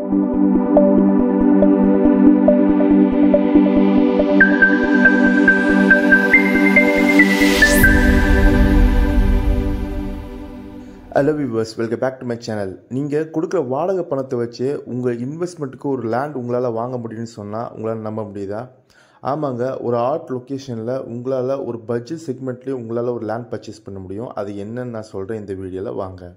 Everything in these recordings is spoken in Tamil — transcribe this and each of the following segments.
Hello viewers, welcome back to my channel. நீங்கள் கொடுக்குற வாடகை பணத்தை வச்சு உங்கள் இன்வெஸ்ட்மெண்ட்டுக்கு ஒரு லேண்ட் உங்களால் வாங்க முடியும்னு சொன்னால் உங்களால் நம்ப முடியுதா? ஆமாங்க, ஒரு ஆர்ட் லொக்கேஷனில் உங்களால் ஒரு பட்ஜெட் செக்மெண்ட்லேயே உங்களால் ஒரு லேண்ட் பர்ச்சேஸ் பண்ண முடியும். அது என்னன்னு நான் சொல்கிறேன் இந்த வீடியோவில். வாங்க.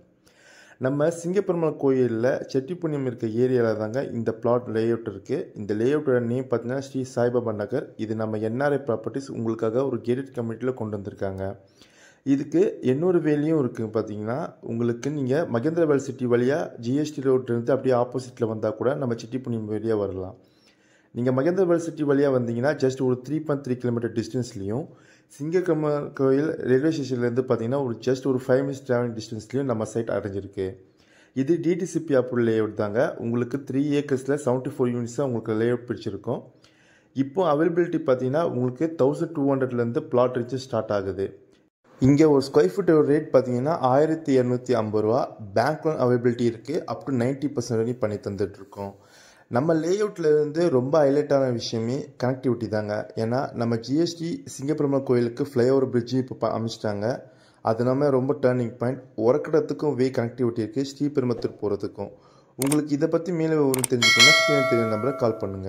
நம்ம சிங்கப்பெருமாள் கோயிலில் செட்டிப்புண்ணியம் இருக்க ஏரியாவில் தாங்க இந்த பிளாட் லேஅவுட் இருக்குது. இந்த லேஅவுட்டோட நேம் பார்த்தீங்கன்னா ஸ்ரீ சாய்பாபா நகர். இது நம்ம என்ஆர்ஐ ப்ராப்பர்ட்டிஸ் உங்களுக்காக ஒரு கேட்டட் கம்யூனிட்டியில் கொண்டு வந்திருக்காங்க. இதுக்கு இன்னொரு வேலையும் இருக்குது. பார்த்தீங்கன்னா உங்களுக்கு நீங்கள் மகேந்திரவேல் சிட்டி வழியாக ஜிஎஸ்டி ரோட்லேருந்து அப்படியே ஆப்போசிட்டில் வந்தால் கூட நம்ம செட்டிப்புண்ணியம் வழியாக வரலாம். நீங்கள் மகேந்திரவேல் சிட்டி வழியாக வந்தீங்கன்னா ஜஸ்ட் ஒரு 3.3 கிலோமீட்டர் டிஸ்டன்ஸ்லையும், சிங்கப்பெருமாள் கோயில் ரயில்வே ஸ்டேஷன்லேருந்து பார்த்தீங்கன்னா ஜஸ்ட் ஒரு 5 மினிட்ஸ் ட்ராவலிங் டிஸ்டன்ஸ்லையும் நம்ம சைட் அடைஞ்சிருக்கு. இது டிடிசிபி அப்ரூவல் லேஅவுட் தாங்க. உங்களுக்கு 3 ஏக்கர்ஸில் 74 யூனிட்ஸாக உங்களுக்கு லேஅவுட் பிடிச்சிருக்கும். இப்போ அவைலபிலிட்டி பார்த்தீங்கன்னா உங்களுக்கு 1200லேருந்து பிளாட் ரீச் ஸ்டார்ட் ஆகுது. இங்கே ஒரு ஸ்கொயர் ஃபீட்டோட ரேட் பார்த்தீங்கன்னா 1250 ரூபா. பேங்க் லோன் அவைலபிலிட்டி இருக்குது. அப் டு 90% வரையும் பண்ணி தந்துட்டுருக்கோம். நம்ம லேஅவுட்லேருந்து ரொம்ப ஹைலைட்டான விஷயமே கனெக்டிவிட்டி தாங்க. ஏன்னா நம்ம ஜிஎஸ்டி சிங்கப்பெருமாள் கோயிலுக்கு ஃப்ளைஓவர் பிரிட்ஜு இப்போ அமைச்சிட்டாங்க. அது நம்ம ரொம்ப டேர்னிங் பாயிண்ட். உரக்கடத்துக்கும் கனெக்டிவிட்டி இருக்குது, ஸ்ரீபெரும்புத்தூர் போகிறதுக்கும். உங்களுக்கு இதை பற்றி மேலே தெரிஞ்சுக்கணும்னா ஸ்க்ரீனில் தெரியுற நம்பரை கால் பண்ணுங்கள்.